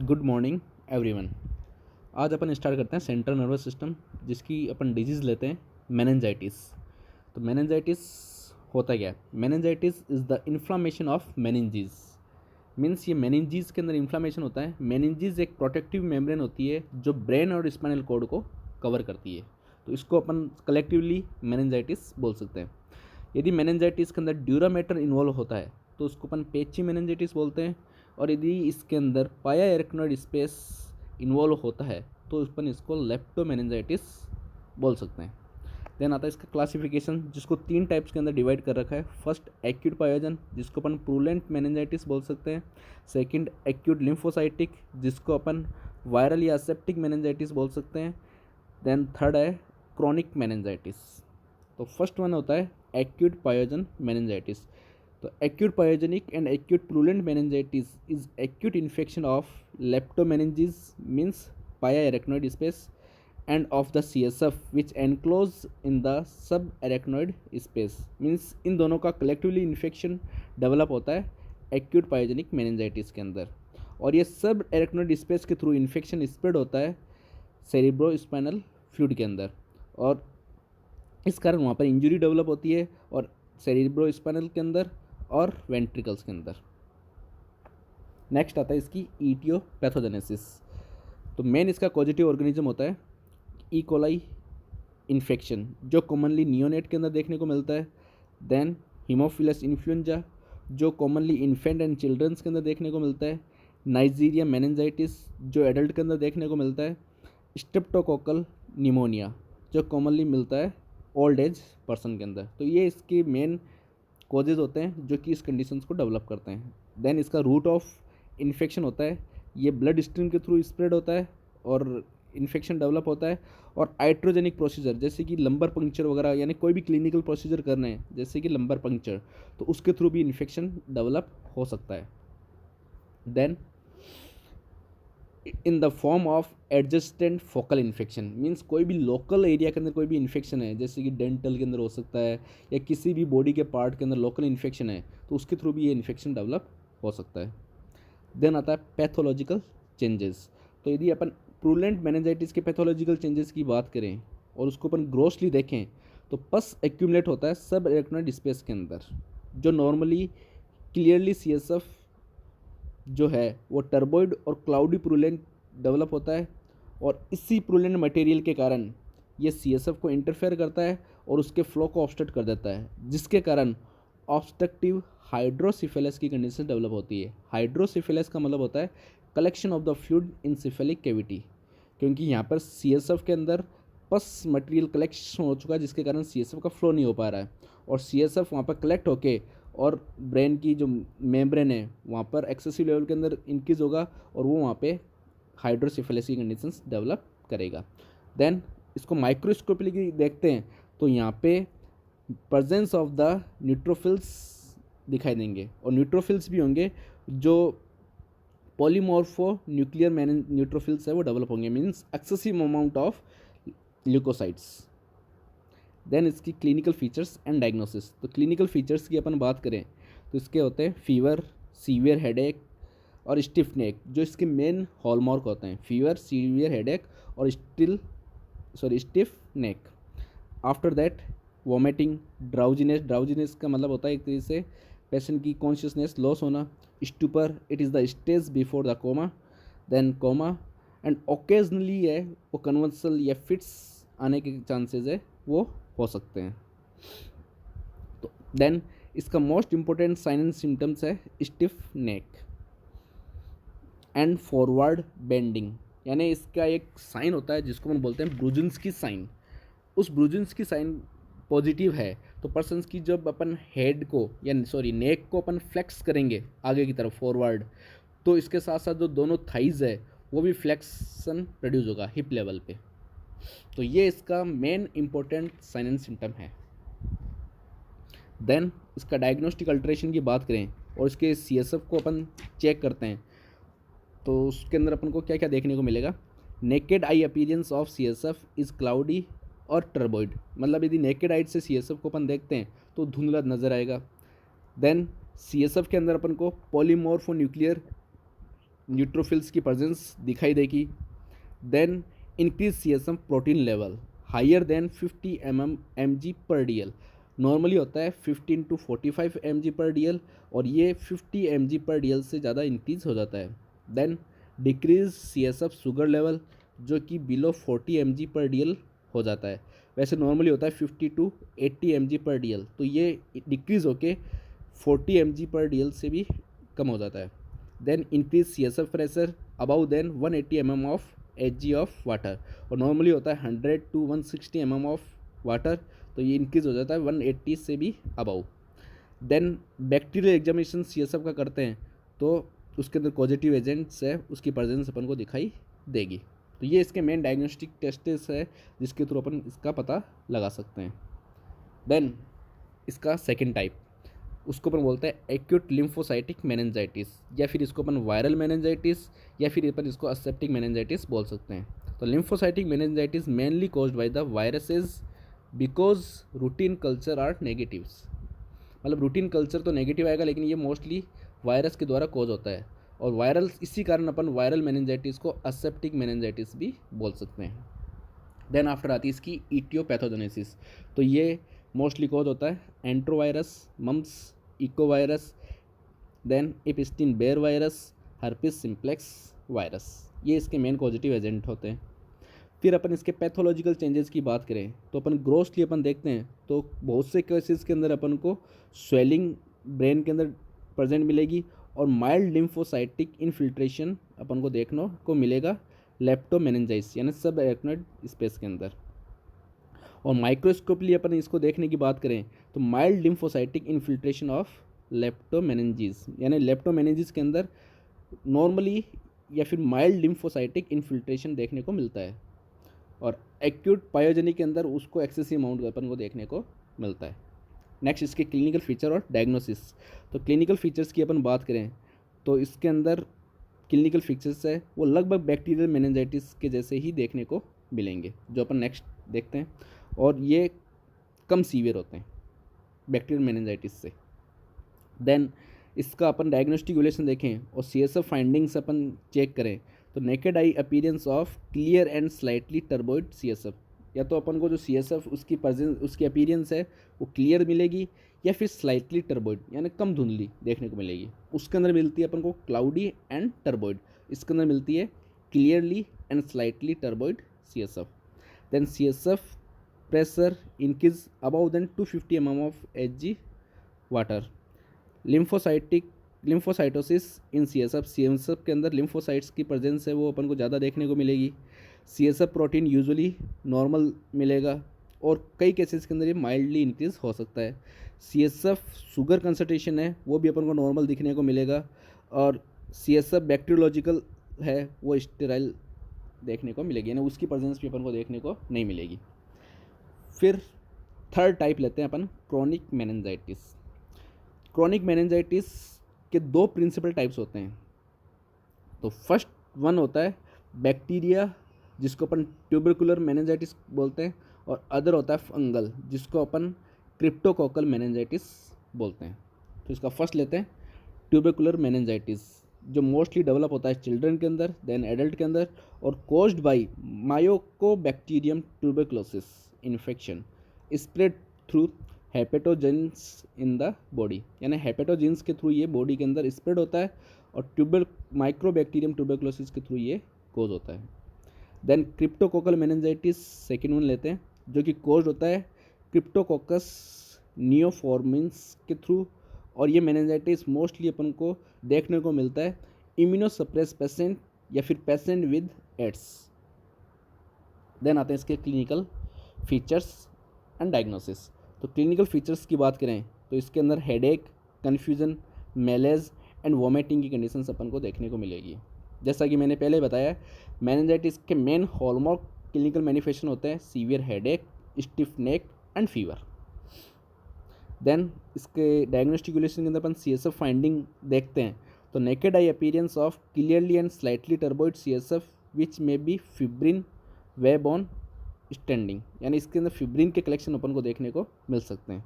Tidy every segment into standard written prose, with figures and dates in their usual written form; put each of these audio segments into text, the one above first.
Good morning everyone. आज अपन start करते हैं सेंट्रल नर्वस सिस्टम, जिसकी अपन डिजीज़ लेते हैं मेनिंजाइटिस। तो मेनिंजाइटिस होता क्या है? Meningitis is the inflammation of meninges. Means ये मेनिंजीज के अंदर इन्फ्लामेशन होता है। मेनिंजीज एक प्रोटेक्टिव मेम्ब्रेन होती है जो ब्रेन और स्पाइनल कॉर्ड को कवर करती है। तो इसको अपन कलेक्टिवली मेनिंजाइटिस बोल सकते हैं। यदि मेनिंजाइटिस के अंदर ड्यूरामेटर इन्वॉल्व होता है तो उसको अपन पेची मेनिंजाइटिस बोलते हैं। और यदि इसके अंदर पाया एरेक्नोइड स्पेस इन्वॉल्व होता है तो अपन इसको लेप्टोमेनिंजाइटिस बोल सकते हैं। देन आता है इसका क्लासिफिकेशन, जिसको 3 टाइप्स के अंदर डिवाइड कर रखा है। फर्स्ट एक्यूट पायोजन, जिसको अपन प्रूलेंट मेनिंजाइटिस बोल सकते हैं। सेकंड एक्यूट लिम्फोसाइटिक, जिसको अपन वायरल या सेप्टिक मेनिंजाइटिस बोल सकते हैं। देन थर्ड है क्रॉनिक मेनिंजाइटिस। तो फर्स्ट वन होता है एक्यूट पायोजन मेनिंजाइटिस। तो acute pyogenic and acute purulent meningitis is acute infection of leptomeninges, means pia arachnoid space, and of the CSF which enclose in the subarachnoid space, means इन दोनों का collectively infection develop होता है acute pyogenic meningitis के अंदर। और ये सब arachnoid space के थ्रू infection spread होता है cerebrospinal fluid के अंदर, और इस कारण वहाँ पर इंजरी डेवलप होती है और सेरिब्रोस्पाइनल के अंदर और वेंट्रिकल्स के अंदर। नेक्स्ट आता है इसकी ईटियोपैथोजेनेसिस। तो मेन इसका कॉजेटिव ऑर्गेनिज्म होता है ई कोलाई इन्फेक्शन, जो कॉमनली नियोनेट के अंदर देखने को मिलता है। देन हीमोफिलस इन्फ्लुएंजा, जो कॉमनली इन्फेंट एंड चिल्ड्रंस के अंदर देखने को मिलता है। नाइजीरिया मेनिंजाइटिस, जो एडल्ट के अंदर देखने को मिलता है। स्ट्रेप्टोकोकल निमोनिया, जो कॉमनली मिलता है ओल्ड एज पर्सन के अंदर। तो ये इसके मेन कॉजेज़ होते हैं जो कि इस कंडीशंस को डेवलप करते हैं। देन इसका रूट ऑफ इन्फेक्शन होता है, ये ब्लड स्ट्रीम के थ्रू स्प्रेड होता है और इन्फेक्शन डेवलप होता है। और आइट्रोजेनिक प्रोसीजर, जैसे कि लंबर पंक्चर वगैरह, यानी कोई भी क्लिनिकल प्रोसीजर करने हैं जैसे कि लंबर पंक्चर, तो उसके थ्रू भी इन्फेक्शन डेवलप हो सकता है। Then in the form of adjacent focal infection, means कोई भी लोकल एरिया के अंदर कोई भी इन्फेक्शन है, जैसे कि डेंटल के अंदर हो सकता है या किसी भी बॉडी के पार्ट के अंदर लोकल इन्फेक्शन है, तो उसके थ्रू भी ये इन्फेक्शन डेवलप हो सकता है। देन आता है पैथोलॉजिकल चेंजेस। तो यदि अपन प्रूलेंट मेनिंजाइटिस के पैथोलॉजिकल चेंजेस की बात करें और उसको अपन ग्रोसली देखें, तो पस एक्यूमुलेट होता है सब एरेक्नोइड स्पेस के अंदर, जो नॉर्मली क्लियरली CSF जो है वो टर्बोइड और क्लाउडी प्रूलेंट डेवलप होता है। और इसी प्रूलेंट मटेरियल के कारण ये CSF को इंटरफेयर करता है और उसके फ्लो को ऑब्स्ट्रक्ट कर देता है, जिसके कारण ऑब्स्ट्रक्टिव हाइड्रोसिफेलस की कंडीशन डेवलप होती है। हाइड्रोसिफेलस का मतलब होता है collection of the fluid in cephalic cavity, क्योंकि यहाँ पर CSF के अंदर पस मटेरियल कलेक्शन हो चुका है, जिसके कारण CSF का फ्लो नहीं हो पा रहा है। और CSF वहाँ पर कलेक्ट होके और ब्रेन की जो मेम्ब्रेन है वहाँ पर एक्सेसिव लेवल के अंदर इंक्रीज होगा और वो वहाँ पे हाइड्रोसिफेलिस की कंडीशंस डेवलप करेगा। देन इसको माइक्रोस्कोपिकली देखते हैं तो यहाँ पे प्रेजेंस ऑफ द न्यूट्रोफिल्स दिखाई देंगे, और न्यूट्रोफिल्स भी होंगे जो पॉलीमॉर्फो न्यूक्लियर न्यूट्रोफिल्स है वो डेवलप होंगे, means excessive amount of leukocytes. Then इसकी क्लिनिकल फीचर्स एंड डायग्नोसिस। तो क्लिनिकल फीचर्स की अपन बात करें तो इसके होते हैं फीवर, सीवियर हेडेक और स्टिफ नेक, जो इसके मेन हॉलमार्क होते हैं। फीवर, सीवियर हेडेक और stiff neck. After that vomiting, drowsiness. Drowsiness का मतलब होता है एक तरीके से पेशेंट की कॉन्शियसनेस लॉस होना। Stupor, it is the stage before the coma. Then coma, and occasionally है वो कन्वर्सल या फिट्स आने के चांसेस है वो हो सकते हैं। तो देन इसका most important sign and symptoms है stiff neck and forward bending, यानी इसका एक साइन होता है जिसको हम बोलते हैं ब्रुजिन्स्की साइन। उस ब्रुजिन्स्की साइन पॉजिटिव है तो पर्सन्स की जब अपन हेड को या नेक को अपन फ्लेक्स करेंगे आगे की तरफ फॉरवर्ड, तो इसके साथ साथ जो दोनों थाइज है वो भी फ्लेक्सन प्रोड्यूस होगा हिप लेवल पे। तो ये इसका main important sign and symptom है। देन इसका डायग्नोस्टिक अल्ट्रेशन की बात करें और इसके CSF को अपन चेक करते हैं तो उसके अंदर अपन को क्या क्या देखने को मिलेगा। Naked eye appearance of CSF is cloudy और टर्बोइड, मतलब यदि नेकेड आइट से CSF को अपन देखते हैं तो धुंधला नज़र आएगा। देन CSF के अंदर अपन को पॉलीमॉर्फो न्यूक्लियर न्यूट्रोफिल्स की प्रेजेंस दिखाई देगी। Then increase CSF protein level higher than 50 mg per DL। Normally होता है 15 to 45 mg पर DL और ये 50 mg पर DL से ज़्यादा इंक्रीज हो जाता है। Then decrease CSF sugar level जो कि बिलो 40 mg पर DL हो जाता है। वैसे नॉर्मली होता है 50 to 80 mg पर DL, तो ये डिक्रीज होके 40 mg पर DL से भी कम हो जाता है। Then increase CSF pressure above than 180 mm of Hg of water, और नॉर्मली होता है 100 to 160 mm ऑफ वाटर, तो ये इंक्रीज हो जाता है 180 से भी above. Then bacterial examination CSF का करते हैं तो उसके अंदर पॉजिटिव एजेंट्स है, उसकी प्रेजेंस अपन को दिखाई देगी। तो ये इसके मेन डायग्नोस्टिक टेस्ट्स है जिसके थ्रू अपन इसका पता लगा सकते हैं। देन इसका सेकेंड टाइप, उसको अपन बोलते हैं एक्यूट लिम्फोसाइटिक मेनिंजाइटिस, या फिर इसको अपन वायरल मेनिंजाइटिस या फिर अपन इसको असेप्टिक मेनिंजाइटिस बोल सकते हैं। तो lymphocytic meningitis mainly caused by the viruses because routine culture are negatives. मतलब रूटीन कल्चर तो नेगेटिव आएगा, लेकिन ये मोस्टली वायरस के द्वारा कॉज होता है, और वायरल इसी कारण अपन वायरल मेनिंजाइटिस को असेप्टिक मेनिंजाइटिस भी बोल सकते हैं। देन आफ्टर आती है इसकी ईटियोपैथोजेनेसिस, तो ये मोस्टली कॉज होता है enterovirus, mumps, echovirus, then Epstein Barr virus, herpes simplex virus, ये इसके मेन पॉजिटिव एजेंट होते हैं। फिर अपन इसके पैथोलॉजिकल चेंजेस की बात करें तो अपन ग्रोसली अपन देखते हैं तो बहुत से केसेस के अंदर अपन को स्वेलिंग ब्रेन के अंदर प्रेजेंट मिलेगी, और माइल्ड लिम्फोसाइटिक इनफिल्ट्रेशन अपन को देखने को मिलेगा लेप्टोमेनिंजाइटिस यानी सब एरेक्नोइड स्पेस के अंदर। और माइक्रोस्कोपली अपन इसको देखने की बात करें तो माइल्ड लिम्फोसाइटिक इनफिल्ट्रेशन ऑफ लेप्टोमेनिंजिस, यानी लेप्टोमेनिंजिस के अंदर नॉर्मली या फिर माइल्ड लिम्फोसाइटिक इनफिल्ट्रेशन देखने को मिलता है, और एक्यूट पायोजेनिक के अंदर उसको एक्सेसिव अमाउंट अपन को देखने को मिलता है। नेक्स्ट इसके क्लिनिकल फीचर और डायग्नोसिस। तो क्लिनिकल फीचर्स की अपन बात करें तो इसके अंदर क्लिनिकल फीचर्स है वो लगभग बैक्टीरियल मेनिंजाइटिस के जैसे ही देखने को मिलेंगे, जो अपन नेक्स्ट देखते हैं, और ये कम सीवियर होते हैं बैक्टीरियल मेनिंजाइटिस से। देन इसका अपन डायग्नोस्टिक इवैल्यूएशन देखें और CSF फाइंडिंग्स अपन चेक करें तो naked eye appearance of clear and slightly turbid CSF, या तो अपन को जो CSF उसकी प्रेजेंस उसकी अपीयरेंस है वो क्लियर मिलेगी या फिर स्लाइटली टर्बोइड यानी कम धुंधली देखने को मिलेगी। उसके अंदर मिलती है अपन को क्लाउडी एंड टर्बोइड, इसके अंदर मिलती है clearly and slightly turbid CSF। Then CSF pressure increase above than 250 mm of Hg water. Lymphocytosis in CSF के अंदर लिम्फोसाइट्स की प्रेजेंस है वो अपन को ज़्यादा देखने को मिलेगी। CSF प्रोटीन यूजुअली नॉर्मल मिलेगा, और कई केसेस के अंदर ये माइल्डली इंक्रीज हो सकता है। CSF शुगर कंसंट्रेशन है वो भी अपन को नॉर्मल दिखने को मिलेगा, और CSF बैक्टीरियोलॉजिकल है वो स्टेराइल देखने को मिलेगी, यानी उसकी प्रेजेंस भी अपन को देखने को नहीं मिलेगी। फिर थर्ड टाइप लेते हैं अपन क्रोनिक मेनिंजाइटिस। क्रोनिक मेनिंजाइटिस के दो प्रिंसिपल टाइप्स होते हैं। तो फर्स्ट वन होता है बैक्टीरिया जिसको अपन ट्यूबरकुलर मेनिंजाइटिस बोलते हैं, और अदर होता है फंगल जिसको अपन क्रिप्टोकोकल मेनिंजाइटिस बोलते हैं। तो इसका फर्स्ट लेते हैं ट्यूबरकुलर मेनिंजाइटिस, जो मोस्टली डेवलप होता है चिल्ड्रन के अंदर देन एडल्ट के अंदर, और caused by mycobacterium tuberculosis infection spread through hepatogens in the body, यानी हेपेटोजेंस के थ्रू ये बॉडी के अंदर स्प्रेड होता है, और माइक्रोबैक्टीरियम ट्यूबरकुलोसिस के थ्रू ये कोज होता है। Then cryptococcal meningitis second one लेते हैं, जो कि कोज होता है क्रिप्टोकोकस नियोफॉर्मिन्स के थ्रू, और ये मेनिंजाइटिस मोस्टली अपन को देखने को मिलता है इम्यूनोसप्रेस पेशेंट या फिर पेशेंट विद एड्स। देन आते हैं इसके क्लिनिकल फीचर्स एंड डायग्नोसिस। तो क्लिनिकल फीचर्स की बात करें तो इसके अंदर हेडेक, कन्फ्यूजन, मेलेज एंड वॉमिटिंग की कंडीशंस अपन को देखने को मिलेगी। जैसा कि मैंने पहले बताया मेनिंजाइटिस के मेन हॉलमार्क क्लिनिकल मैनिफेस्टेशन होते हैं severe headache, stiff neck and fever. Then इसके डायग्नोस्टिक इवैल्यूएशन के अंदर अपन CSF फाइंडिंग देखते हैं तो naked eye appearance of clearly and slightly turbid CSF which may be fibrin web on standing, यानी इसके अंदर फिब्रिन के कलेक्शन अपन को देखने को मिल सकते हैं।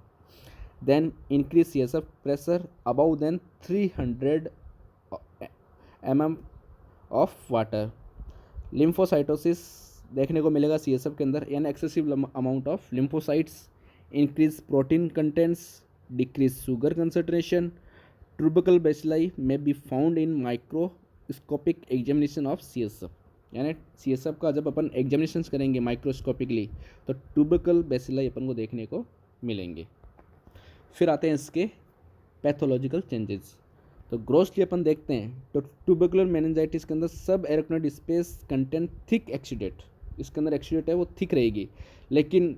Then increase CSF pressure above than 300 mm of water. Lymphocytosis देखने को मिलेगा CSF के अंदर, यानी excessive amount of lymphocytes, increase protein contents, decrease sugar concentration. Tubercle bacilli may be found in microscopic examination of CSF, यानी CSF का जब अपन एग्जामिनेशन करेंगे माइक्रोस्कोपिकली तो ट्यूबरकल बेसिलाई अपन को देखने को मिलेंगे। फिर आते हैं इसके पैथोलॉजिकल चेंजेस। तो ग्रोसली अपन देखते हैं तो ट्यूबरकुलर मेनिंजाइटिस के अंदर सब arachnoid space content thick exudate, इसके अंदर एक्सुडेट है वो थिक रहेगी, लेकिन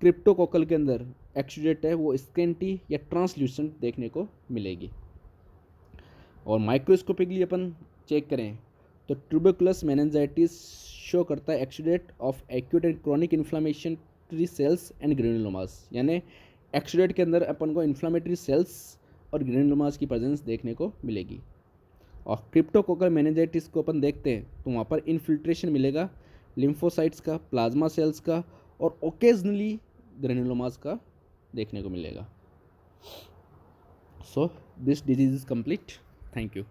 क्रिप्टोकोकल के अंदर एक्सुडेट है वो स्केंटी या ट्रांसल्यूसेंट देखने को मिलेगी। और माइक्रोस्कोपिकली अपन चेक करें तो ट्यूबरकुलस मेनिंजाइटिस शो करता है exudate of acute and chronic inflammatory sales and ग्रेनुलोमास, यानी एक्सुडेट के अंदर अपन को इन्फ्लामेटरी सेल्स और ग्रेनुलोमास की प्रेजेंस देखने को मिलेगी। और क्रिप्टोकोकल मेनिंजाइटिस को अपन देखते हैं तो वहाँ पर इन्फिल्ट्रेशन मिलेगा लिम्फोसाइट्स का, प्लाज्मा सेल्स का और ओकेजनली ग्रेनुलोमास का देखने को मिलेगा। So this disease is complete. Thank you.